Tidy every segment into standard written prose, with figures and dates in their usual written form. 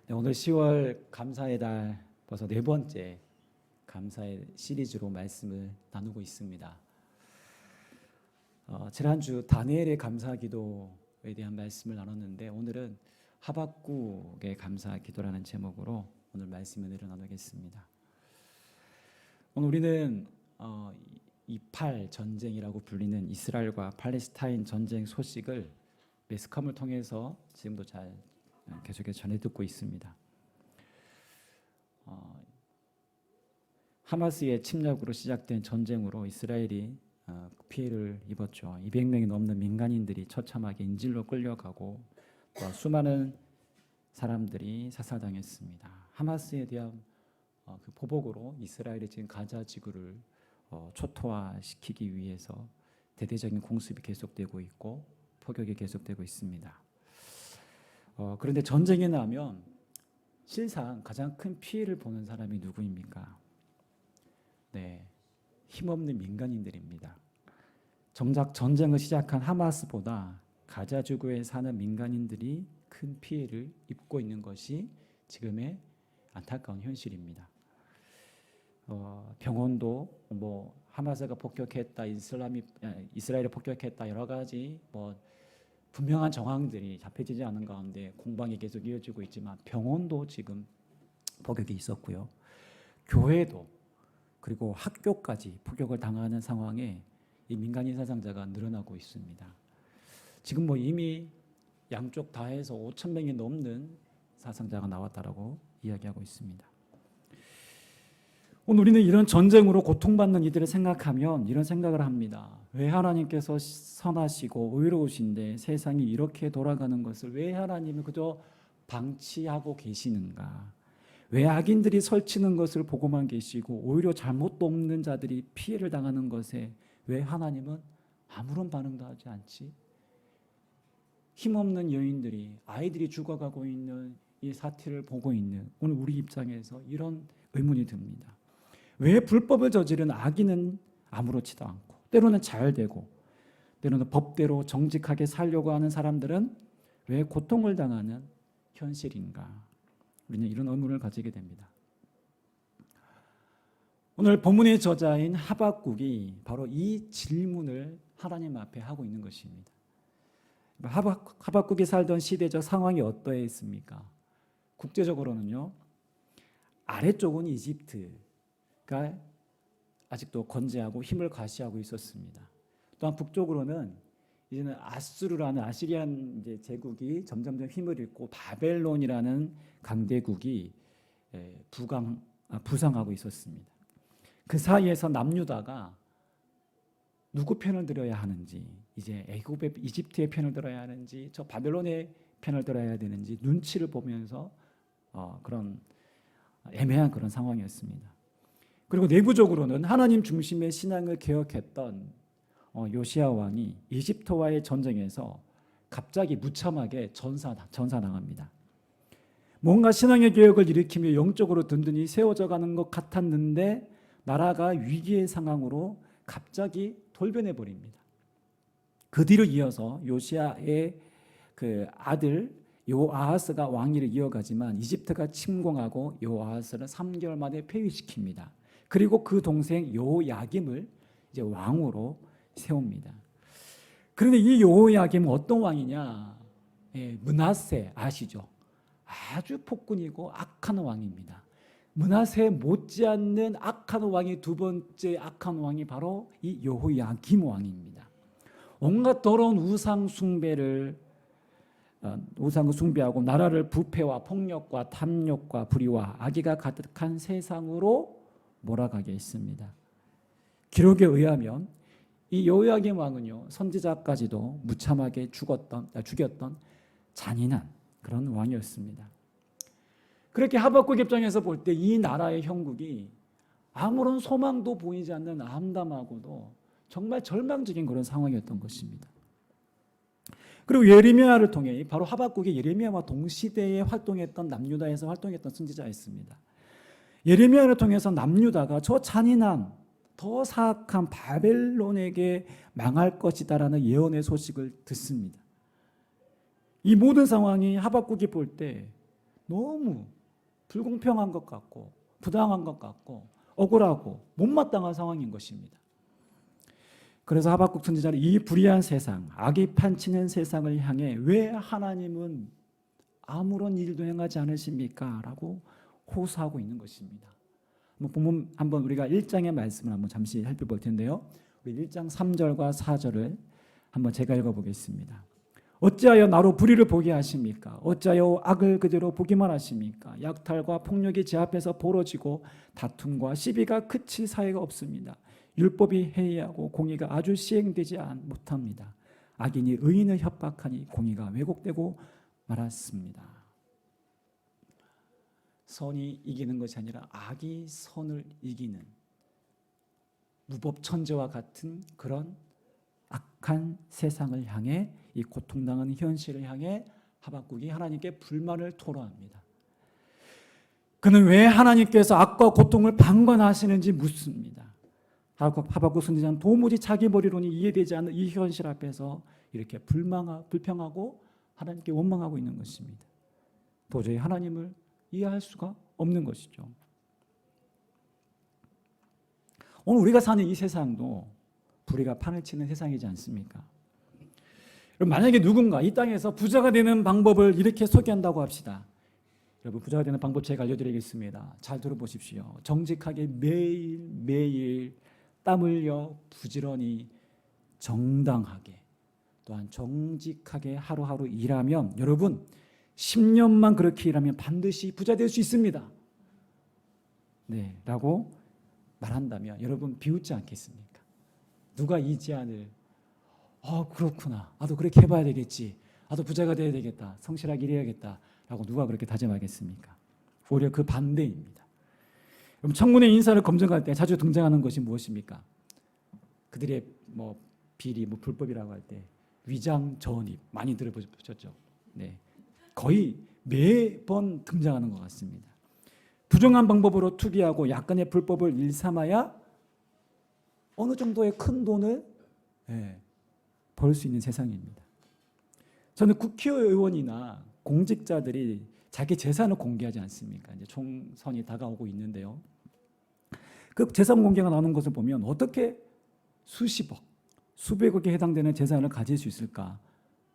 네, 오늘 10월 감사의 달 벌써 네 번째 감사의 시리즈로 말씀을 나누고 있습니다. 지난주 다니엘의 감사 기도에 대한 말씀을 나눴는데 오늘은 하박국의 감사 기도라는 제목으로 오늘 말씀을 나누겠습니다. 오늘 우리는 28 전쟁이라고 불리는 이스라엘과 팔레스타인 전쟁 소식을 매스컴을 통해서 지금도 잘 계속해서 전해 듣고 있습니다. 하마스의 침략으로 시작된 전쟁으로 이스라엘이 피해를 입었죠. 200명이 넘는 민간인들이 처참하게 인질로 끌려가고 또 수많은 사람들이 사살당했습니다. 하마스에 대한 그 보복으로 이스라엘이 지금 가자 지구를 초토화시키기 위해서 대대적인 공습이 계속되고 있고 포격이 계속되고 있습니다. 그런데 전쟁이 나면 실상 가장 큰 피해를 보는 사람이 누구입니까? 네, 힘없는 민간인들입니다. 정작 전쟁을 시작한 하마스보다 가자 지구에 사는 민간인들이 큰 피해를 입고 있는 것이 지금의 안타까운 현실입니다. 병원도 하마스가 폭격했다, 이스라엘이 폭격했다 여러 가지 분명한 정황들이 잡혀지지 않은 가운데 공방이 계속 이어지고 있지만 병원도 지금 폭격이 있었고요. 교회도 그리고 학교까지 폭격을 당하는 상황에 이 민간인 사상자가 늘어나고 있습니다. 지금 이미 양쪽 다 해서 5천 명이 넘는 사상자가 나왔다라고 이야기하고 있습니다. 오늘 우리는 이런 전쟁으로 고통받는 이들을 생각하면 이런 생각을 합니다. 왜 하나님께서 선하시고 의로우신데 세상이 이렇게 돌아가는 것을 왜 하나님은 그저 방치하고 계시는가? 왜 악인들이 설치는 것을 보고만 계시고 오히려 잘못도 없는 자들이 피해를 당하는 것에 왜 하나님은 아무런 반응도 하지 않지? 힘없는 여인들이 아이들이 죽어가고 있는 이 사태를 보고 있는 오늘 우리 입장에서 이런 의문이 듭니다. 왜 불법을 저지른 악인은 아무렇지도 않고 때로는 잘 되고 때로는 법대로 정직하게 살려고 하는 사람들은 왜 고통을 당하는 현실인가? 우리는 이런 의문을 가지게 됩니다. 오늘 본문의 저자인 하박국이 바로 이 질문을 하나님 앞에 하고 있는 것입니다. 하박국이 살던 시대적 상황이 어떠했습니까? 국제적으로는요, 아래쪽은 이집트가 아직도 건재하고 힘을 과시하고 있었습니다. 또한 북쪽으로는 이제는 아수르라는 아시리안 제국이 점점점 힘을 잃고 바벨론이라는 강대국이 부상하고 있었습니다. 그 사이에서 남유다가 누구 편을 들어야 하는지, 이제 애굽의 이집트의 편을 들어야 하는지, 저 바벨론의 편을 들어야 되는지 눈치를 보면서 그런 애매한 그런 상황이었습니다. 그리고 내부적으로는 하나님 중심의 신앙을 개혁했던 요시야 왕이 이집트와의 전쟁에서 갑자기 무참하게 전사당합니다. 뭔가 신앙의 개혁을 일으키며 영적으로 든든히 세워져 가는 것 같았는데 나라가 위기의 상황으로 갑자기 돌변해 버립니다. 그 뒤로 이어서 요시야의 그 아들 요아하스가 왕위를 이어가지만 이집트가 침공하고 요아하스를 3개월 만에 폐위시킵니다. 그리고 그 동생 요야김을 이제 왕으로 세웁니다. 그런데 이 요야김은 어떤 왕이냐? 므낫세 아시죠? 아주 폭군이고 악한 왕입니다. 므낫세 못지않는 악한 왕이 두 번째 악한 왕이 바로 이 여호야김 왕입니다. 온갖 더러운 우상 숭배하고 나라를 부패와 폭력과 탐욕과 불의와 악의가 가득한 세상으로 몰아가게 했습니다. 기록에 의하면 이 여호야김 왕은요, 선지자까지도 무참하게 죽였던 잔인한 그런 왕이었습니다. 그렇게 하박국 입장에서 볼 때 이 나라의 형국이 아무런 소망도 보이지 않는 암담하고도 정말 절망적인 그런 상황이었던 것입니다. 그리고 예레미야를 통해 바로 하박국이 예레미야와 동시대에 활동했던 남유다에서 활동했던 선지자였습니다. 예레미야를 통해서 남유다가 저 잔인한 더 사악한 바벨론에게 망할 것이다라는 예언의 소식을 듣습니다. 이 모든 상황이 하박국이 볼 때 너무 불공평한 것 같고 부당한 것 같고 억울하고 못마땅한 상황인 것입니다. 그래서 하박국 선지자는 이 불의한 세상, 악이 판치는 세상을 향해 왜 하나님은 아무런 일도 행하지 않으십니까? 라고 호소하고 있는 것입니다. 보면 한번 우리가 1장의 말씀을 한번 잠시 살펴볼 텐데요. 우리 1장 3절과 4절을 한번 제가 읽어보겠습니다. 어찌하여 나로 불의를 보게 하십니까? 어찌하여 악을 그대로 보기만 하십니까? 약탈과 폭력이 제 앞에서 벌어지고 다툼과 시비가 그칠 사이가 없습니다. 율법이 해이하고 공의가 아주 시행되지 못합니다. 악인이 의인을 협박하니 공의가 왜곡되고 말았습니다. 선이 이기는 것이 아니라 악이 선을 이기는 무법천지와 같은 그런 악한 세상을 향해, 이 고통당하는 현실을 향해 하박국이 하나님께 불만을 토로합니다. 그는 왜 하나님께서 악과 고통을 방관하시는지 묻습니다. 하박국 선지자는 도무지 자기 머리로는 이해되지 않는 이 현실 앞에서 이렇게 불평하고 하나님께 원망하고 있는 것입니다. 도저히 하나님을 이해할 수가 없는 것이죠. 오늘 우리가 사는 이 세상도 불의가 판을 치는 세상이지 않습니까? 만약에 누군가 이 땅에서 부자가 되는 방법을 이렇게 소개한다고 합시다. 여러분, 부자가 되는 방법 제가 알려드리겠습니다. 잘 들어보십시오. 정직하게 매일매일 땀 흘려 부지런히 정당하게 또한 정직하게 하루하루 일하면, 여러분 10년만 그렇게 일하면 반드시 부자 될 수 있습니다. 네, 라고 말한다면 여러분 비웃지 않겠습니까? 누가 이 제안을 그렇구나, 나도 그렇게 해봐야 되겠지, 나도 부자가 돼야 되겠다, 성실하게 일해야겠다 라고 누가 그렇게 다짐하겠습니까? 오히려 그 반대입니다. 그럼 청문회 인사를 검증할 때 자주 등장하는 것이 무엇입니까? 그들의 비리, 불법이라고 할 때 위장 전입 많이 들어보셨죠? 네, 거의 매번 등장하는 것 같습니다. 부정한 방법으로 투기하고 약간의 불법을 일삼아야 어느 정도의 큰 돈을 벌 수 있는 세상입니다. 저는 국회의원이나 공직자들이 자기 재산을 공개하지 않습니까? 이제 총선이 다가오고 있는데요. 그 재산 공개가 나오는 것을 보면 어떻게 수십억, 수백억에 해당되는 재산을 가질 수 있을까?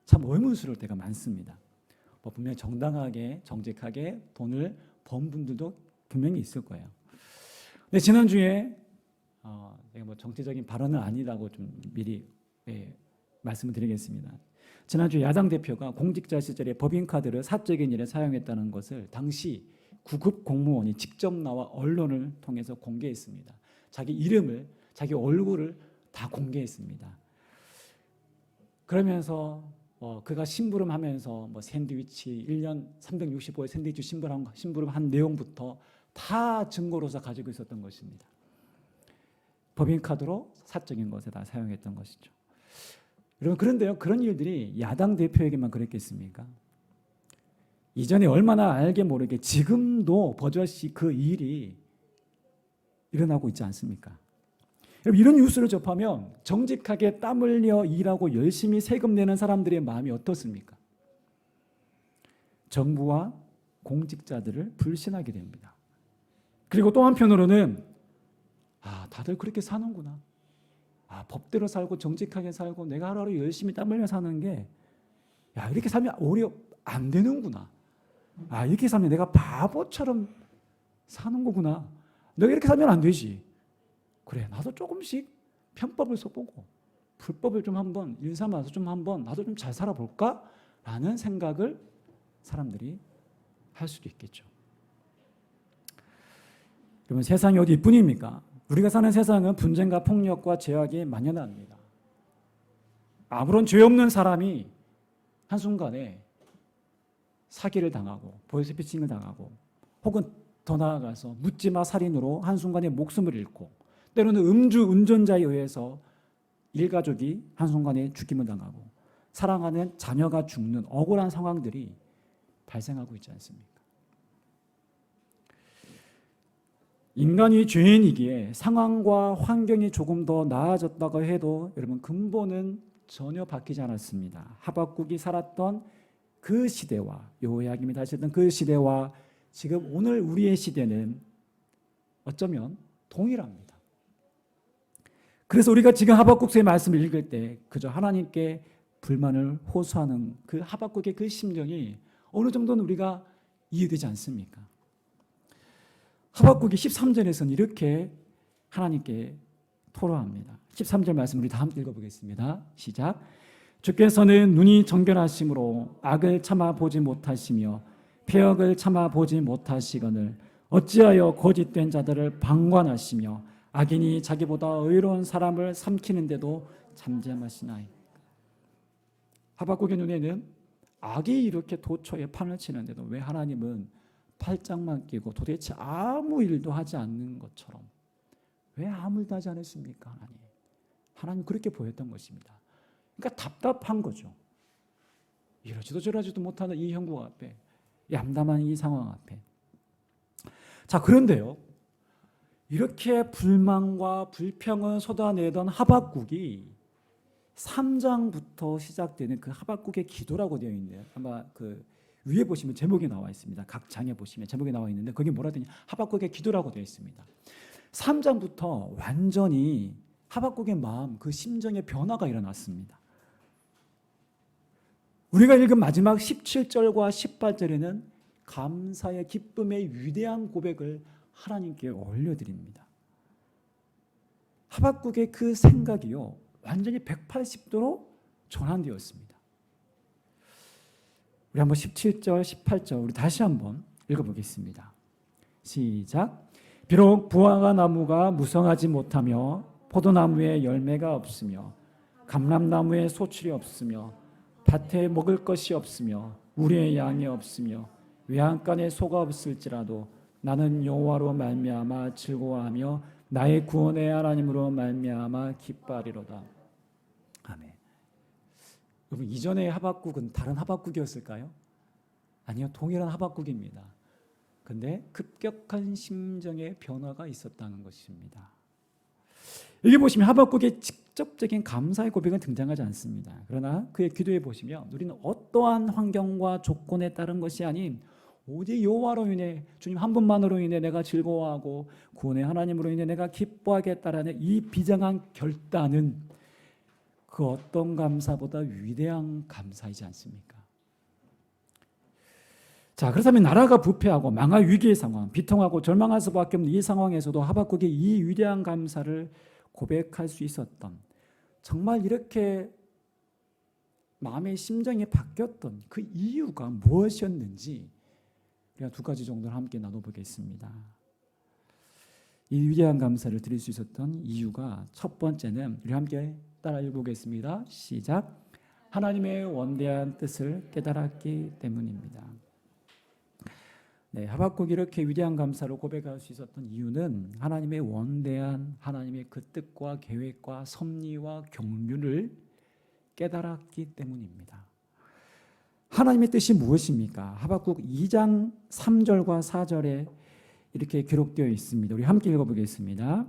참 의문스러울 때가 많습니다. 분명히 정당하게, 정직하게 돈을 번 분들도 분명히 있을 거예요. 근데 지난주에 제가 정치적인 발언은 아니라고 좀 미리 말씀을 드리겠습니다. 지난주 야당 대표가 공직자 시절에 법인카드를 사적인 일에 사용했다는 것을 당시 9급 공무원이 직접 나와 언론을 통해서 공개했습니다. 자기 이름을, 자기 얼굴을 다 공개했습니다. 그러면서 그가 심부름하면서 샌드위치 1년 365일 샌드위치 심부름한 내용부터 다 증거로서 가지고 있었던 것입니다. 법인카드로 사적인 것에 다 사용했던 것이죠. 여러분, 그런데요, 그런 일들이 야당 대표에게만 그랬겠습니까? 이전에 얼마나 알게 모르게 지금도 버젓이 그 일이 일어나고 있지 않습니까? 여러분, 이런 뉴스를 접하면 정직하게 땀 흘려 일하고 열심히 세금 내는 사람들의 마음이 어떻습니까? 정부와 공직자들을 불신하게 됩니다. 그리고 또 한편으로는 다들 그렇게 사는구나, 법대로 살고 정직하게 살고 내가 하루하루 열심히 땀 흘려 사는 게 이렇게 살면 오히려 안 되는구나, 이렇게 살면 내가 바보처럼 사는 거구나, 내가 이렇게 살면 안 되지, 그래 나도 조금씩 편법을 써보고 불법을 좀 한번 일삼아서 좀 한번 나도 좀 잘 살아볼까? 라는 생각을 사람들이 할 수도 있겠죠. 여러분, 세상이 어디 뿐입니까? 우리가 사는 세상은 분쟁과 폭력과 죄악이 만연합니다. 아무런 죄 없는 사람이 한순간에 사기를 당하고 보이스피싱을 당하고 혹은 더 나아가서 묻지마 살인으로 한순간에 목숨을 잃고 때로는 음주 운전자에 의해서 일가족이 한순간에 죽임을 당하고 사랑하는 자녀가 죽는 억울한 상황들이 발생하고 있지 않습니까? 인간이 죄인이기에 상황과 환경이 조금 더 나아졌다고 해도 여러분 근본은 전혀 바뀌지 않았습니다. 하박국이 살았던 그 시대와 여호야김이 다스렸던 그 시대와 지금 오늘 우리의 시대는 어쩌면 동일합니다. 그래서 우리가 지금 하박국서의 말씀을 읽을 때 그저 하나님께 불만을 호소하는 그 하박국의 그 심정이 어느 정도는 우리가 이해되지 않습니까? 하박국이 13절에서는 이렇게 하나님께 토로합니다. 13절 말씀 우리 다 함께 읽어보겠습니다. 시작. 주께서는 눈이 정결하심으로 악을 참아 보지 못하시며 패역을 참아 보지 못하시거늘 어찌하여 거짓된 자들을 방관하시며 악인이 자기보다 의로운 사람을 삼키는데도 잠잠하시나이까. 하박국의 눈에는 악이 이렇게 도처에 판을 치는데도 왜 하나님은 팔짱만 끼고 도대체 아무 일도 하지 않는 것처럼 왜 아무 일도 하지 않았습니까? 하나님 그렇게 보였던 것입니다. 그러니까 답답한 거죠. 이러지도 저러지도 못하는 이 형국 앞에, 얌담한 이 상황 앞에. 자, 그런데요, 이렇게 불만과 불평을 쏟아내던 하박국이 3장부터 시작되는 그 하박국의 기도라고 되어 있네요. 아마 그 위에 보시면 제목이 나와 있습니다. 각 장에 보시면 제목이 나와 있는데 거기 뭐라 되냐? 하박국의 기도라고 되어 있습니다. 3장부터 완전히 하박국의 마음, 그 심정의 변화가 일어났습니다. 우리가 읽은 마지막 17절과 18절에는 감사의 기쁨의 위대한 고백을 하나님께 올려드립니다. 하박국의 그 생각이요, 완전히 180도로 전환되었습니다. 우리 한번 17절, 18절 우리 다시 한번 읽어보겠습니다. 시작. 비록 부화가 나무가 무성하지 못하며 포도나무에 열매가 없으며 감람나무에 소출이 없으며 밭에 먹을 것이 없으며 우리의 양이 없으며 외양간에 소가 없을지라도 나는 여호와로 말미암아 즐거워하며 나의 구원의 하나님으로 말미암아 기뻐하리로다. 아멘. 여러분, 이전의 하박국은 다른 하박국이었을까요? 아니요, 동일한 하박국입니다. 근데 급격한 심정의 변화가 있었다는 것입니다. 여기 보시면 하박국의 직접적인 감사의 고백은 등장하지 않습니다. 그러나 그의 기도에 보시면 우리는 어떠한 환경과 조건에 따른 것이 아닌 오직 여호와로 인해, 주님 한 분만으로 인해 내가 즐거워하고 구원의 하나님으로 인해 내가 기뻐하겠다라는 이 비장한 결단은 그 어떤 감사보다 위대한 감사이지 않습니까? 자, 그렇다면 나라가 부패하고 망할 위기의 상황, 비통하고 절망할 수밖에 없는 이 상황에서도 하박국이 이 위대한 감사를 고백할 수 있었던, 정말 이렇게 마음의 심정이 바뀌었던 그 이유가 무엇이었는지 우리가 두 가지 정도를 함께 나눠보겠습니다. 이 위대한 감사를 드릴 수 있었던 이유가 첫 번째는 우리 함께 따라 읽어보겠습니다. 시작. 하나님의 원대한 뜻을 깨달았기 때문입니다. 네, 하박국이 이렇게 위대한 감사를 고백할 수 있었던 이유는 하나님의 원대한 하나님의 그 뜻과 계획과 섭리와 경륜을 깨달았기 때문입니다. 하나님의 뜻이 무엇입니까? 하박국 2장 3절과 4절에 이렇게 기록되어 있습니다. 우리 함께 읽어보겠습니다.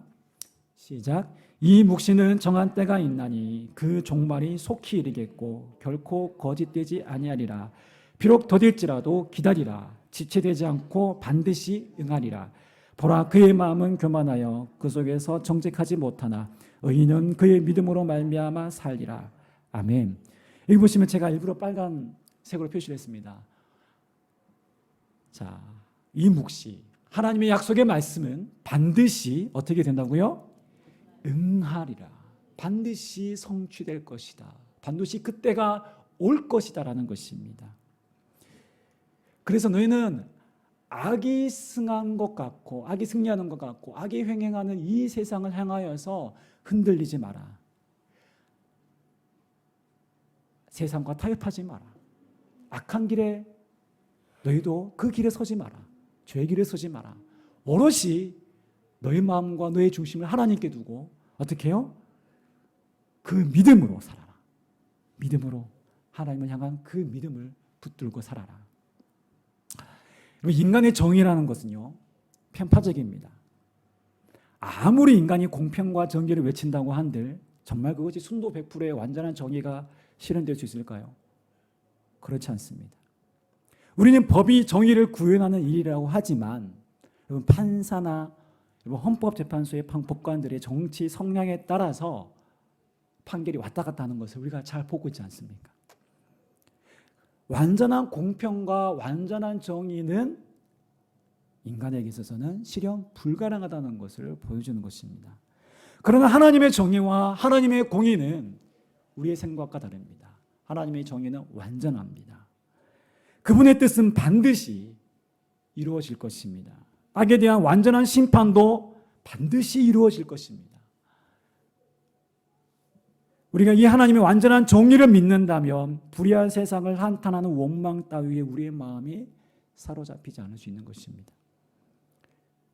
시작. 이 묵시는 정한 때가 있나니 그 종말이 속히 이르겠고 결코 거짓되지 아니하리라. 비록 더딜지라도 기다리라. 지체되지 않고 반드시 응하리라. 보라, 그의 마음은 교만하여 그 속에서 정직하지 못하나 의인은 그의 믿음으로 말미암아 살리라. 아멘. 여기 보시면 제가 일부러 빨간색으로 표시를 했습니다. 자, 이 묵시, 하나님의 약속의 말씀은 반드시 어떻게 된다고요? 응하리라. 반드시 성취될 것이다. 반드시 그때가 올 것이다라는 것입니다. 그래서 너희는 악이 승한 것 같고 악이 승리하는 것 같고 악이 횡행하는 이 세상을 향하여서 흔들리지 마라. 세상과 타협하지 마라. 악한 길에 너희도 그 길에 서지 마라. 죄의 길에 서지 마라. 오롯이 너희 마음과 너의 중심을 하나님께 두고 어떻게 해요? 그 믿음으로 살아라. 믿음으로 하나님을 향한 그 믿음을 붙들고 살아라. 인간의 정의라는 것은요, 편파적입니다. 아무리 인간이 공평과 정의를 외친다고 한들 정말 그것이 순도 100%의 완전한 정의가 실현될 수 있을까요? 그렇지 않습니다. 우리는 법이 정의를 구현하는 일이라고 하지만 여러분 판사나 헌법재판소의 법관들의 정치 성향에 따라서 판결이 왔다 갔다 하는 것을 우리가 잘 보고 있지 않습니까? 완전한 공평과 완전한 정의는 인간에게 있어서는 실현 불가능하다는 것을 보여주는 것입니다. 그러나 하나님의 정의와 하나님의 공의는 우리의 생각과 다릅니다. 하나님의 정의는 완전합니다. 그분의 뜻은 반드시 이루어질 것입니다. 악에 대한 완전한 심판도 반드시 이루어질 것입니다. 우리가 이 하나님의 완전한 정의를 믿는다면 불의한 세상을 한탄하는 원망 따위에 우리의 마음이 사로잡히지 않을 수 있는 것입니다.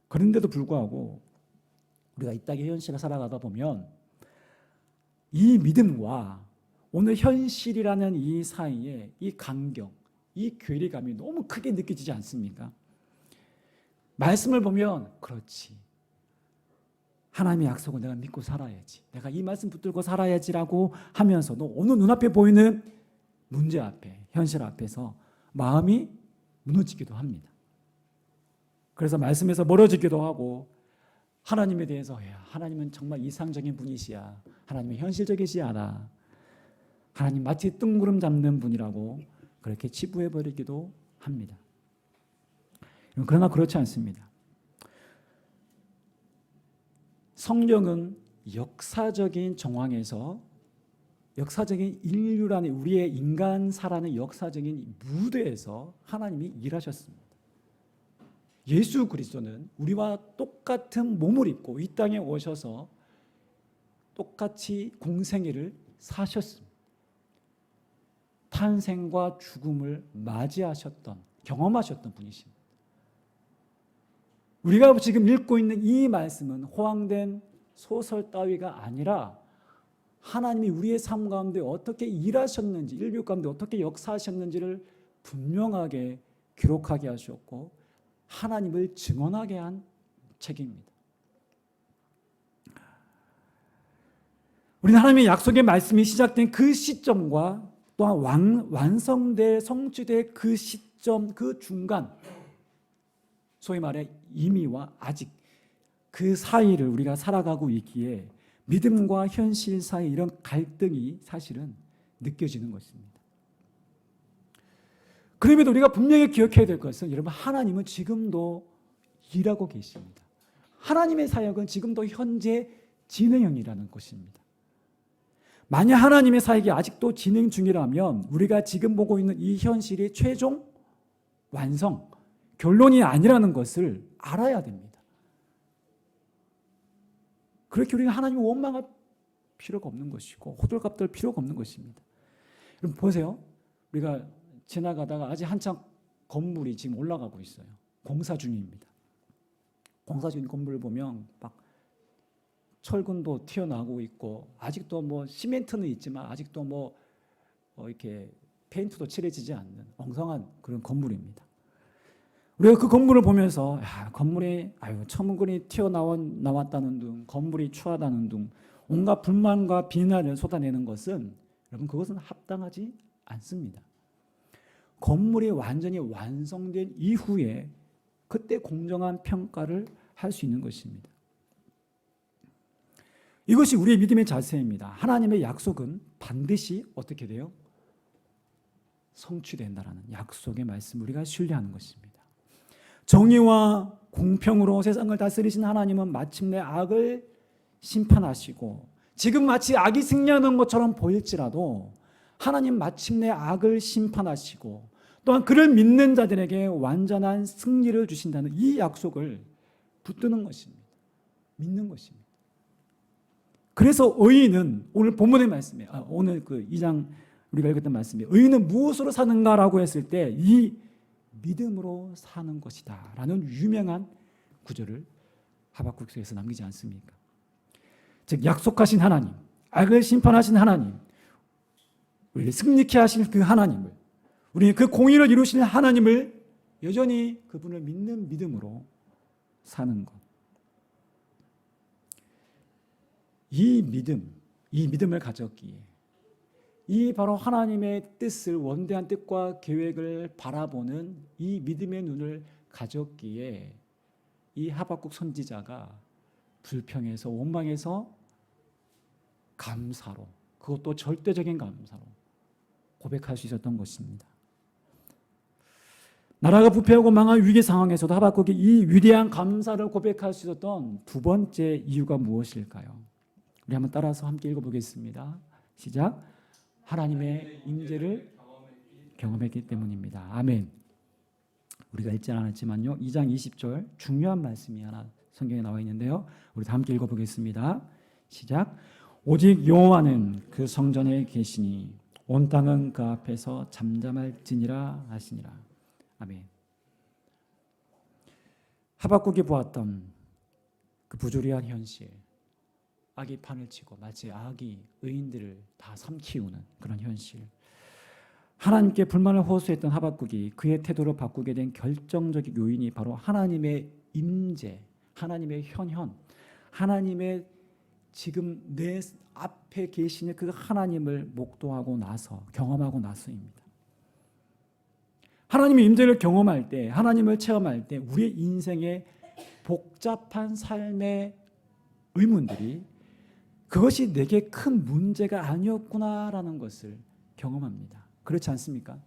그런데도 불구하고 우리가 이 땅의 현실을 살아가다 보면 이 믿음과 오늘 현실이라는 이 사이에 이 간격, 이 괴리감이 너무 크게 느껴지지 않습니까? 말씀을 보면 그렇지. 하나님의 약속을 내가 믿고 살아야지. 내가 이 말씀 붙들고 살아야지라고 하면서도 오늘 눈앞에 보이는 문제 앞에, 현실 앞에서 마음이 무너지기도 합니다. 그래서 말씀에서 멀어지기도 하고 하나님에 대해서 야, 하나님은 정말 이상적인 분이시야. 하나님은 현실적이지 않아. 하나님 마치 뜬구름 잡는 분이라고 그렇게 치부해버리기도 합니다. 그러나 그렇지 않습니다. 성경은 역사적인 정황에서 역사적인 인류라는 우리의 인간사라는 역사적인 무대에서 하나님이 일하셨습니다. 예수 그리스도는 우리와 똑같은 몸을 입고 이 땅에 오셔서 똑같이 공생애를 사셨습니다. 탄생과 죽음을 맞이하셨던, 경험하셨던 분이십니다. 우리가 지금 읽고 있는 이 말씀은 호황된 소설 따위가 아니라 하나님이 우리의 삶 가운데 어떻게 일하셨는지, 인류 가운데 어떻게 역사하셨는지를 분명하게 기록하게 하셨고 하나님을 증언하게 한 책입니다. 우리는 하나님의 약속의 말씀이 시작된 그 시점과 또한 완성될, 성취될 그 시점, 그 중간, 소위 말해 이미와 아직 그 사이를 우리가 살아가고 있기에 믿음과 현실 사이 이런 갈등이 사실은 느껴지는 것입니다. 그럼에도 우리가 분명히 기억해야 될 것은 여러분 하나님은 지금도 일하고 계십니다. 하나님의 사역은 지금도 현재 진행형이라는 것입니다. 만약 하나님의 사역이 아직도 진행 중이라면 우리가 지금 보고 있는 이 현실이 최종 완성, 결론이 아니라는 것을 알아야 됩니다. 그렇게 우리가 하나님을 원망할 필요가 없는 것이고 호들갑 떨 필요가 없는 것입니다. 여러분 보세요. 우리가 지나가다가 아직 한참 건물이 지금 올라가고 있어요. 공사 중입니다. 공사 중인 건물을 보면 막 철근도 튀어나오고 있고 아직도 뭐 시멘트는 있지만 아직도 뭐 이렇게 페인트도 칠해지지 않는 엉성한 그런 건물입니다. 우리가 그 건물을 보면서 야, 건물이 천문군이 튀어나왔다는 둥, 건물이 추하다는 둥, 온갖 불만과 비난을 쏟아내는 것은 여러분 그것은 합당하지 않습니다. 건물이 완전히 완성된 이후에 그때 공정한 평가를 할 수 있는 것입니다. 이것이 우리의 믿음의 자세입니다. 하나님의 약속은 반드시 어떻게 돼요? 성취된다라는 약속의 말씀 우리가 신뢰하는 것입니다. 정의와 공평으로 세상을 다스리신 하나님은 마침내 악을 심판하시고 지금 마치 악이 승리하는 것처럼 보일지라도 하나님 마침내 악을 심판하시고 또한 그를 믿는 자들에게 완전한 승리를 주신다는 이 약속을 붙드는 것입니다. 믿는 것입니다. 그래서 의인은 오늘 본문의 말씀에 오늘 그 2장 우리가 읽었던 말씀에 의인은 무엇으로 사는가라고 했을 때 이 믿음으로 사는 것이다 라는 유명한 구절을 하박국서에서 남기지 않습니까? 즉 약속하신 하나님, 악을 심판하신 하나님, 우리를 승리케 하실 그 하나님을, 우리 그 공의를 이루시는 하나님을 여전히 그분을 믿는 믿음으로 사는 것. 이 믿음을 가졌기에 이 바로 하나님의 뜻을, 원대한 뜻과 계획을 바라보는 이 믿음의 눈을 가졌기에 이 하박국 선지자가 불평해서 원망해서 감사로, 그것도 절대적인 감사로 고백할 수 있었던 것입니다. 나라가 부패하고 망한 위기 상황에서도 하박국이 이 위대한 감사를 고백할 수 있었던 두 번째 이유가 무엇일까요? 우리 한번 따라서 함께 읽어보겠습니다. 시작. 하나님의 임재를 경험했기 때문입니다. 아멘. 우리가 읽지 않았지만요, 2장 20절 중요한 말씀이 하나 성경에 나와 있는데요, 우리 다 함께 읽어보겠습니다. 시작. 오직 여호와는 그 성전에 계시니 온 땅은 그 앞에서 잠잠할지니라 하시니라. 아멘. 하박국이 보았던 그 부조리한 현실, 악이 판을 치고 마치 악이 의인들을 다 삼키우는 그런 현실, 하나님께 불만을 호소했던 하박국이 그의 태도를 바꾸게 된 결정적인 요인이 바로 하나님의 임재, 하나님의 현현, 하나님의 지금 내 앞에 계시는 그 하나님을 목도하고 나서, 경험하고 나서입니다. 하나님의 임재를 경험할 때, 하나님을 체험할 때 우리의 인생의 복잡한 삶의 의문들이 그것이 내게 큰 문제가 아니었구나라는 것을 경험합니다. 그렇지 않습니까?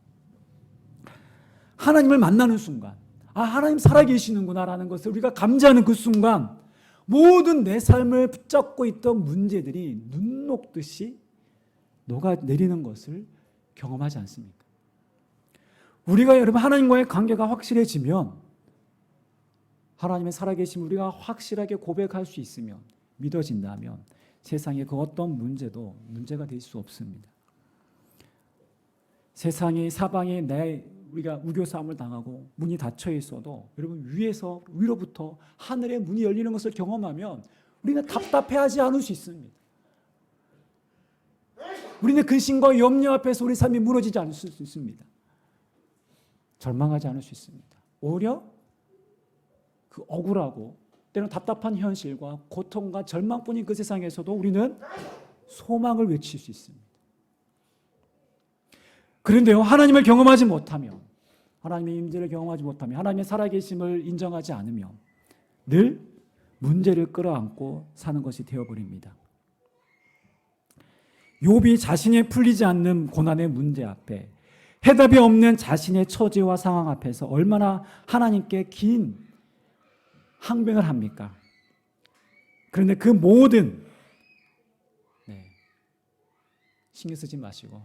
하나님을 만나는 순간, 아, 하나님 살아계시는구나라는 것을 우리가 감지하는 그 순간 모든 내 삶을 붙잡고 있던 문제들이 눈 녹듯이 녹아내리는 것을 경험하지 않습니까? 우리가 여러분 하나님과의 관계가 확실해지면, 하나님의 살아계심을 우리가 확실하게 고백할 수 있으면, 믿어진다면 세상의 그 어떤 문제도 문제가 될 수 없습니다. 세상의 사방에 우리가 우겨싸움을 당하고 문이 닫혀 있어도 여러분 위로부터 하늘의 문이 열리는 것을 경험하면 우리는 답답해하지 않을 수 있습니다. 우리는 근심과 염려 앞에서 우리 삶이 무너지지 않을 수 있습니다. 절망하지 않을 수 있습니다. 오히려 그 억울하고 때로는 답답한 현실과 고통과 절망뿐인 그 세상에서도 우리는 소망을 외칠 수 있습니다. 그런데요, 하나님을 경험하지 못하면, 하나님의 임재를 경험하지 못하면, 하나님의 살아계심을 인정하지 않으면 늘 문제를 끌어안고 사는 것이 되어버립니다. 욥이 자신의 풀리지 않는 고난의 문제 앞에, 해답이 없는 자신의 처지와 상황 앞에서 얼마나 하나님께 긴 항변을 합니까? 그런데 그 모든 신경 쓰지 마시고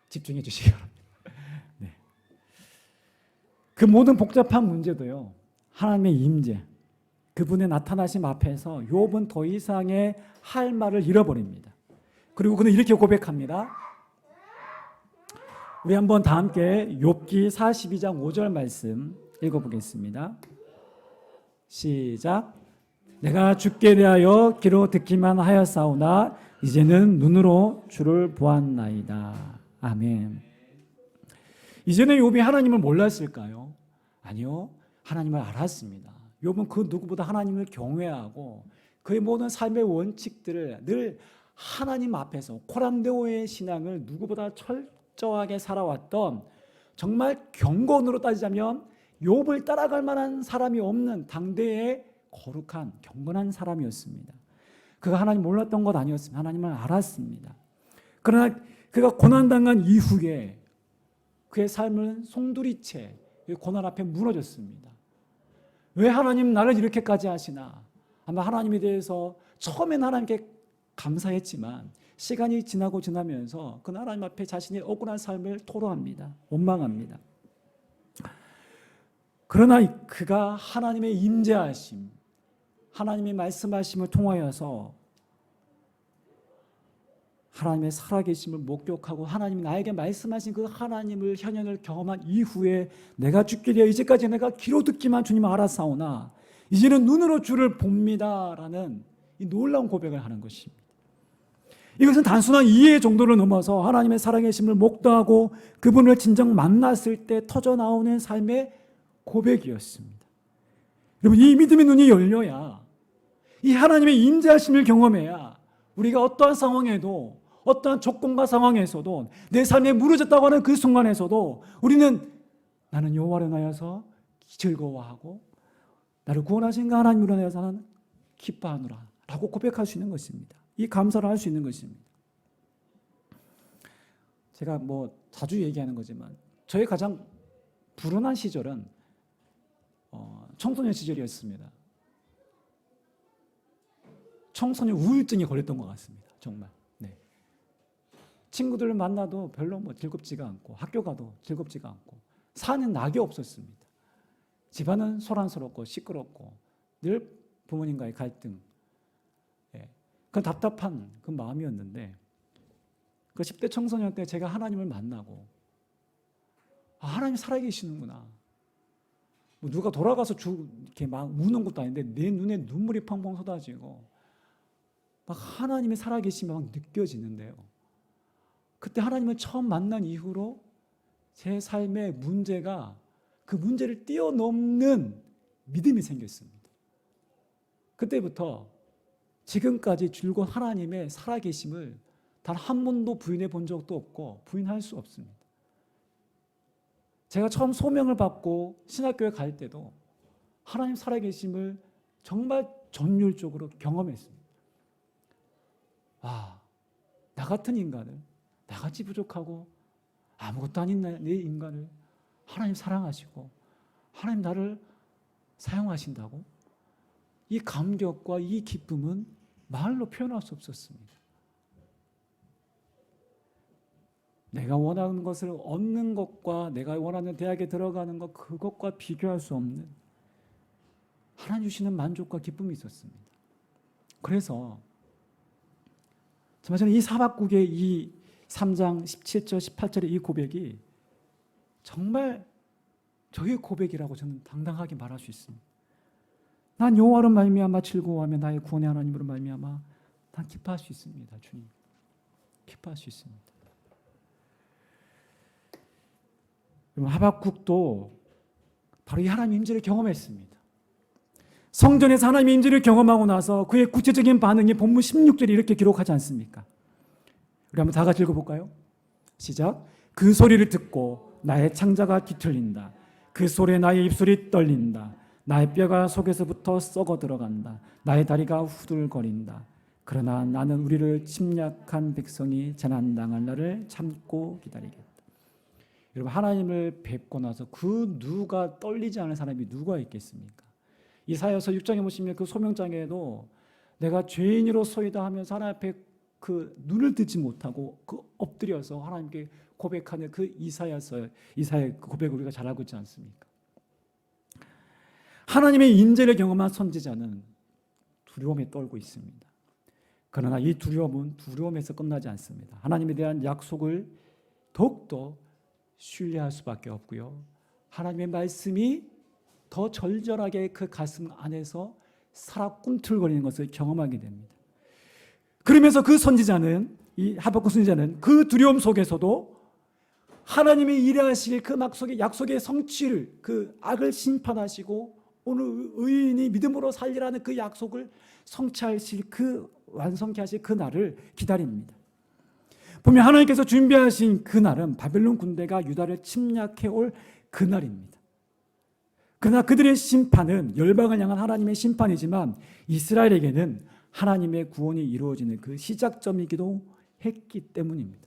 집중해 주시기 바랍니다. 그 모든 복잡한 문제도요, 하나님의 임재, 그분의 나타나심 앞에서 욥은 더 이상의 할 말을 잃어버립니다. 그리고 그는 이렇게 고백합니다. 우리 한번 다 함께 욥기 42장 5절 말씀 읽어보겠습니다. 시작. 내가 주께 대하여 귀로 듣기만 하였사오나 이제는 눈으로 주를 보았나이다. 아멘. 이전에 욥이 하나님을 몰랐을까요? 아니요, 하나님을 알았습니다. 욥은 그 누구보다 하나님을 경외하고 그의 모든 삶의 원칙들을 늘 하나님 앞에서, 코란데오의 신앙을 누구보다 철저하게 살아왔던, 정말 경건으로 따지자면 욥을 따라갈 만한 사람이 없는 당대의 거룩한 경건한 사람이었습니다. 그가 하나님 몰랐던 것 아니었습니다. 하나님을 알았습니다. 그러나 그가 고난당한 이후에 그의 삶은 송두리째 고난 앞에 무너졌습니다. 왜 하나님 나를 이렇게까지 하시나? 아마 하나님에 대해서 처음엔 하나님께 감사했지만 시간이 지나면서 그 하나님 앞에 자신의 억울한 삶을 토로합니다. 원망합니다. 그러나 그가 하나님의 임재하심, 하나님의 말씀하심을 통하여서 하나님의 살아계심을 목격하고 하나님이 나에게 말씀하신 그 하나님을 현현을 경험한 이후에 내가 죽게 되어 이제까지 내가 귀로 듣기만 주님 알았사오나 이제는 눈으로 주를 봅니다라는 이 놀라운 고백을 하는 것입니다. 이것은 단순한 이해 정도를 넘어서 하나님의 살아계심을 목도하고 그분을 진정 만났을 때 터져나오는 삶의 고백이었습니다. 여러분, 이 믿음의 눈이 열려야, 이 하나님의 임재하심을 경험해야 우리가 어떠한 상황에도 어떠한 조건과 상황에서도 내 삶에 무너졌다고 하는 그 순간에서도 우리는 나는 여호와를 인하여서 즐거워하고 나를 구원하신 그 하나님으로 인하여서 나는 기뻐하노라 라고 고백할 수 있는 것입니다. 이 감사를 할 수 있는 것입니다. 제가 뭐 자주 얘기하는 거지만 저의 가장 불운한 시절은 청소년 시절이었습니다. 청소년 우울증에 걸렸던 것 같습니다. 정말. 네. 친구들을 만나도 별로 뭐 즐겁지가 않고 학교 가도 즐겁지가 않고 사는 낙이 없었습니다. 집안은 소란스럽고 시끄럽고 늘 부모님과의 갈등, 그 답답한 그 마음이었는데 그 10대 청소년 때 제가 하나님을 만나고 하나님 살아계시는구나. 뭐 누가 돌아가서 이렇게 막 우는 것도 아닌데 내 눈에 눈물이 펑펑 쏟아지고 막 하나님이 살아계심이 막 느껴지는데요. 그때 하나님을 처음 만난 이후로 제 삶의 문제가 그 문제를 뛰어넘는 믿음이 생겼습니다. 그때부터 지금까지 줄곧 하나님의 살아계심을 단 한 번도 부인해 본 적도 없고 부인할 수 없습니다. 제가 처음 소명을 받고 신학교에 갈 때도 하나님 살아계심을 정말 전율적으로 경험했습니다. 나 같은 인간을, 나같이 부족하고 아무것도 아닌 내 인간을 하나님 사랑하시고 하나님 나를 사용하신다고? 이 감격과 이 기쁨은 말로 표현할 수 없었습니다. 내가 원하는 것을 얻는 것과 내가 원하는 대학에 들어가는 것, 그것과 비교할 수 없는 하나님 주시는 만족과 기쁨이 있었습니다. 그래서 정말 저는 이 사박국의 이 3장 17절 18절의 이 고백이 정말 저의 고백이라고 저는 당당하게 말할 수 있습니다. 난 여호와로 말미암아 즐거워하며 나의 구원의 하나님으로 말미암아 난 기뻐할 수 있습니다. 주님, 기뻐할 수 있습니다. 하박국도 바로 이 하나님의 임재를 경험했습니다. 성전에서 하나님의 임재를 경험하고 나서 그의 구체적인 반응이 본문 16절에 이렇게 기록하지 않습니까? 우리 한번 다 같이 읽어볼까요? 시작. 그 소리를 듣고 나의 창자가 뒤틀린다. 그 소리에 나의 입술이 떨린다. 나의 뼈가 속에서부터 썩어 들어간다. 나의 다리가 후들거린다. 그러나 나는 우리를 침략한 백성이 재난당할 날을 참고 기다리겠다. 여러분, 하나님을 뵙고 나서 그 누가 떨리지 않은 사람이 누가 있겠습니까? 이사야서 6장에 보시면 그 소명장에도 내가 죄인으로서이다 하면서 하나님 앞에 그 눈을 뜨지 못하고 그 엎드려서 하나님께 고백하는 그 이사야의 고백을 우리가 잘 알고 있지 않습니까? 하나님의 인재를 경험한 선지자는 두려움에 떨고 있습니다. 그러나 이 두려움은 두려움에서 끝나지 않습니다. 하나님에 대한 약속을 더욱더 신뢰할 수밖에 없고요. 하나님의 말씀이 더 절절하게 그 가슴 안에서 살아 꿈틀거리는 것을 경험하게 됩니다. 그러면서 그 선지자는, 이 하박국 선지자는 그 두려움 속에서도 하나님이 일하실 그 약속의 성취를, 그 악을 심판하시고 오늘 의인이 믿음으로 살리라는 그 약속을 성취하실 완성케 하실 그 날을 기다립니다. 보면 하나님께서 준비하신 그 날은 바벨론 군대가 유다를 침략해 올 그 날입니다. 그러나 그들의 심판은 열방을 향한 하나님의 심판이지만 이스라엘에게는 하나님의 구원이 이루어지는 그 시작점이기도 했기 때문입니다.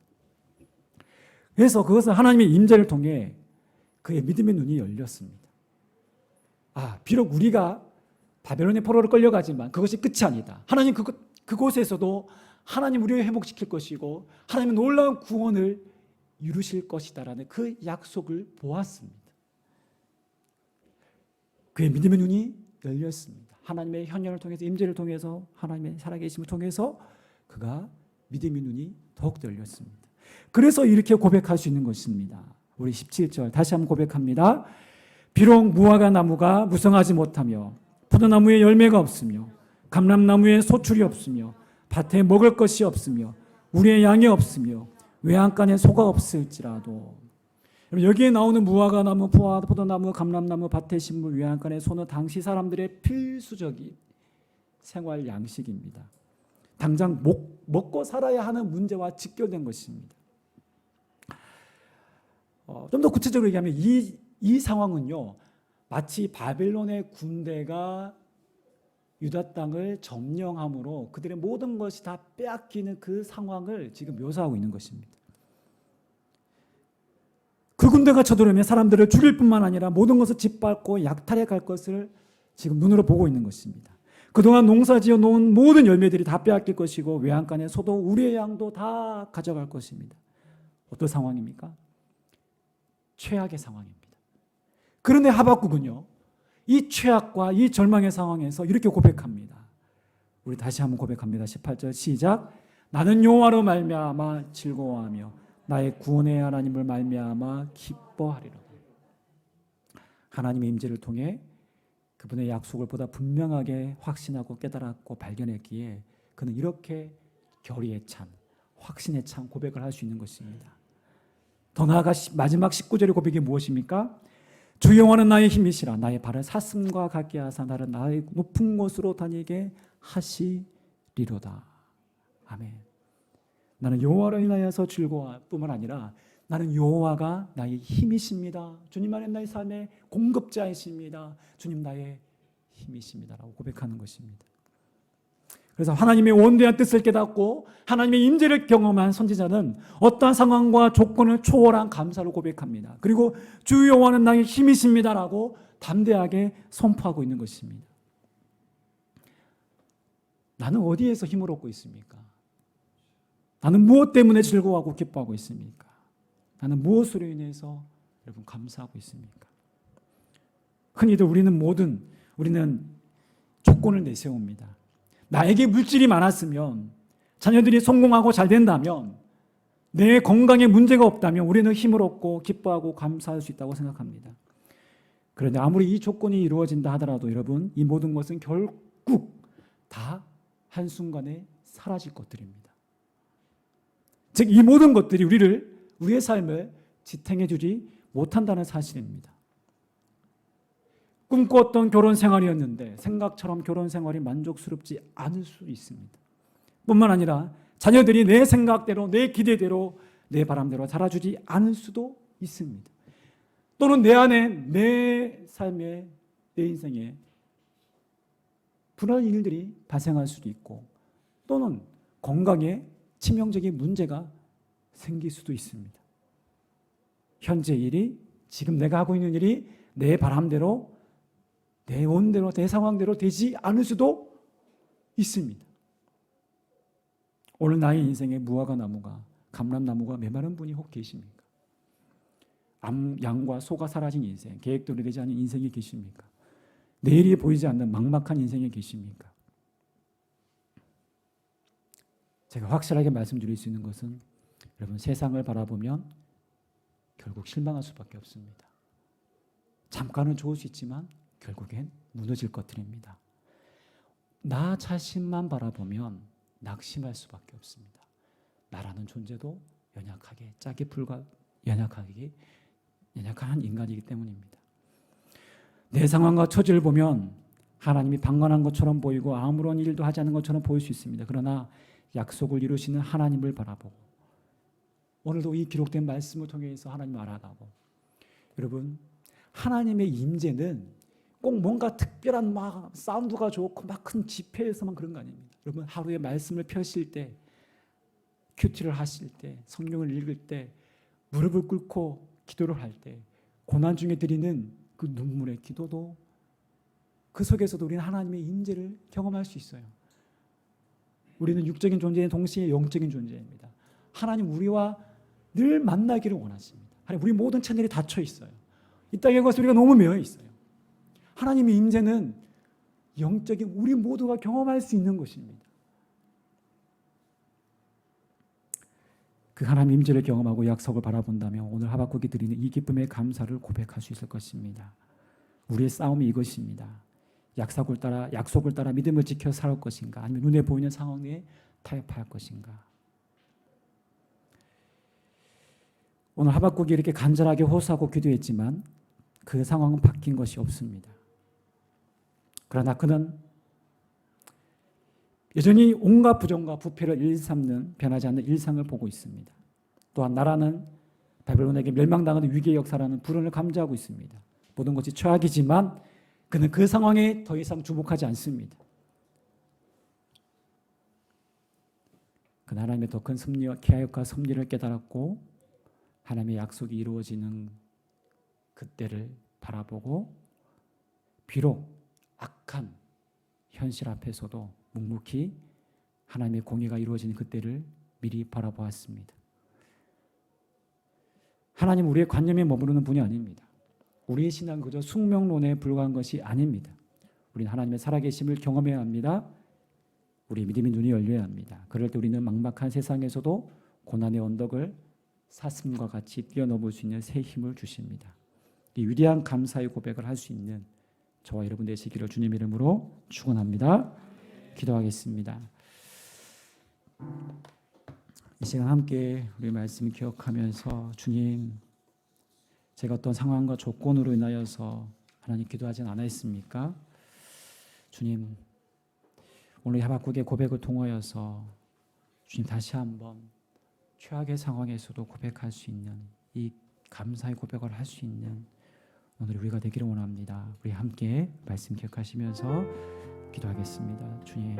그래서 그것은 하나님의 임재를 통해 그의 믿음의 눈이 열렸습니다. 비록 우리가 바벨론의 포로로 끌려가지만 그것이 끝이 아니다. 하나님 그곳에서도 하나님 우리를 회복시킬 것이고 하나님의 놀라운 구원을 이루실 것이다라는 그 약속을 보았습니다. 그의 믿음의 눈이 열렸습니다. 하나님의 현현을 통해서, 임재를 통해서, 하나님의 살아계심을 통해서 그가 믿음의 눈이 더욱 열렸습니다. 그래서 이렇게 고백할 수 있는 것입니다. 우리 17절 다시 한번 고백합니다. 비록 무화과 나무가 무성하지 못하며 포도나무에 열매가 없으며 감람나무에 소출이 없으며 밭에 먹을 것이 없으며 우리의 양이 없으며 외양간에 소가 없을지라도. 여기에 나오는 무화과 나무, 포도나무, 감람나무, 밭의 식물, 외양간의 소는 당시 사람들의 필수적인 생활 양식입니다. 당장 먹고 살아야 하는 문제와 직결된 것입니다. 좀 더 구체적으로 얘기하면 이 상황은요, 마치 바벨론의 군대가 유다 땅을 점령함으로 그들의 모든 것이 다 빼앗기는 그 상황을 지금 묘사하고 있는 것입니다. 그 군대가 쳐들어오면 사람들을 죽일 뿐만 아니라 모든 것을 짓밟고 약탈해 갈 것을 지금 눈으로 보고 있는 것입니다. 그동안 농사지어 놓은 모든 열매들이 다 빼앗길 것이고 외양간의 소도 우리의 양도 다 가져갈 것입니다. 어떤 상황입니까? 최악의 상황입니다. 그런데 하박국은요, 이 최악과 이 절망의 상황에서 이렇게 고백합니다. 우리 다시 한번 고백합니다. 18절 시작. 나는 여호와로 말미암아 즐거워하며 나의 구원의 하나님을 말미암아 기뻐하리로다. 하나님의 임재를 통해 그분의 약속을 보다 분명하게 확신하고 깨달았고 발견했기에 그는 이렇게 결의에 찬, 확신에 찬 고백을 할 수 있는 것입니다. 더 나아가 마지막 19절의 고백이 무엇입니까? 주 여호와는 나의 힘이시라. 나의 발을 사슴과 같게 하사 나를 나의 높은 곳으로 다니게 하시리로다. 아멘. 나는 여호와로 인하여서 즐거워 뿐만 아니라 나는 여호와가 나의 힘이십니다. 주님 안에 나의 삶의 공급자이십니다. 주님 나의 힘이십니다 라고 고백하는 것입니다. 그래서 하나님의 원대한 뜻을 깨닫고 하나님의 임재를 경험한 선지자는 어떠한 상황과 조건을 초월한 감사를 고백합니다. 그리고 주 여호와는 나의 힘이십니다 라고 담대하게 선포하고 있는 것입니다. 나는 어디에서 힘을 얻고 있습니까? 나는 무엇 때문에 즐거워하고 기뻐하고 있습니까? 나는 무엇으로 인해서 여러분 감사하고 있습니까? 흔히들 우리는 조건을 내세웁니다. 나에게 물질이 많았으면, 자녀들이 성공하고 잘 된다면, 내 건강에 문제가 없다면 우리는 힘을 얻고 기뻐하고 감사할 수 있다고 생각합니다. 그런데 아무리 이 조건이 이루어진다 하더라도 여러분, 이 모든 것은 결국 다 한순간에 사라질 것들입니다. 즉, 이 모든 것들이 우리의 삶을 지탱해 주지 못한다는 사실입니다. 꿈꿨던 결혼 생활이었는데 생각처럼 결혼 생활이 만족스럽지 않을 수 있습니다. 뿐만 아니라 자녀들이 내 생각대로, 내 기대대로, 내 바람대로 자라주지 않을 수도 있습니다. 또는 내 안에, 내 삶에, 내 인생에 불안한 일들이 발생할 수도 있고, 또는 건강에 치명적인 문제가 생길 수도 있습니다. 현재 일이, 지금 내가 하고 있는 일이 내 바람대로, 내 원대로, 내 상황대로 되지 않을 수도 있습니다. 오늘 나의 인생에 무화과 나무가, 감람나무가 메마른 분이 혹 계십니까? 양과 소가 사라진 인생, 계획대로 되지 않은 인생이 계십니까? 내일이 보이지 않는 막막한 인생에 계십니까? 제가 확실하게 말씀드릴 수 있는 것은 여러분, 세상을 바라보면 결국 실망할 수밖에 없습니다. 잠깐은 좋을 수 있지만 결국엔 무너질 것들입니다. 나 자신만 바라보면 낙심할 수밖에 없습니다. 나라는 존재도 연약하게, 연약한 인간이기 때문입니다. 내 상황과 처지를 보면 하나님이 방관한 것처럼 보이고 아무런 일도 하지 않은 것처럼 보일 수 있습니다. 그러나 약속을 이루시는 하나님을 바라보고 오늘도 이 기록된 말씀을 통해서 하나님을 알아가고, 여러분, 하나님의 임재는 꼭 뭔가 특별한 막 사운드가 좋고 막 큰 집회에서만 그런 거 아닙니다. 여러분, 하루에 말씀을 펴실 때, 큐티를 하실 때, 성경을 읽을 때, 무릎을 꿇고 기도를 할 때, 고난 중에 드리는 그 눈물의 기도도, 그 속에서도 우리는 하나님의 임재를 경험할 수 있어요. 우리는 육적인 존재인 동시에 영적인 존재입니다. 하나님 우리와 늘 만나기를 원하십니다. 하나님, 우리 모든 채널이 닫혀 있어요. 이 땅에 가서 우리가 너무 매여 있어요. 하나님의 임재는 영적인 우리 모두가 경험할 수 있는 것입니다. 그 하나님의 임재를 경험하고 약속을 바라본다면 오늘 하박국이 드리는 이 기쁨의 감사를 고백할 수 있을 것입니다. 우리의 싸움이 이것입니다. 약속을 따라 믿음을 지켜 살아올 것인가, 아니면 눈에 보이는 상황에 타협할 것인가. 오늘 하박국이 이렇게 간절하게 호소하고 기도했지만 그 상황은 바뀐 것이 없습니다. 그러나 그는 여전히 온갖 부정과 부패를 일삼는 변하지 않는 일상을 보고 있습니다. 또한 나라는 바벨론에게 멸망당하는 위기의 역사라는 불운을 감지하고 있습니다. 모든 것이 최악이지만 그는 그 상황에 더 이상 주목하지 않습니다. 그 하나님의 더 큰 섭리와 계획과 섭리를 깨달았고 하나님의 약속이 이루어지는 그때를 바라보고 비록 악한 현실 앞에서도 묵묵히 하나님의 공의가 이루어지는 그때를 미리 바라보았습니다. 하나님 우리의 관념에 머무르는 분이 아닙니다. 우리의 신앙은 그저 숙명론에 불과한 것이 아닙니다. 우리는 하나님의 살아계심을 경험해야 합니다. 우리의 믿음의 눈이 열려야 합니다. 그럴 때 우리는 막막한 세상에서도 고난의 언덕을 사슴과 같이 뛰어넘을 수 있는 새 힘을 주십니다. 이 위대한 감사의 고백을 할 수 있는 저와 여러분 되시기를 주님 이름으로 축원합니다. 기도하겠습니다. 이 시간 함께 우리 말씀 기억하면서 주님, 제가 어떤 상황과 조건으로 인하여서 하나님 기도하진 않았습니까? 주님, 오늘 하박국의 고백을 통하여서 주님 다시 한번 최악의 상황에서도 고백할 수 있는 이 감사의 고백을 할 수 있는 오늘 우리가 되기를 원합니다. 우리 함께 말씀 기억하시면서 기도하겠습니다. 주님.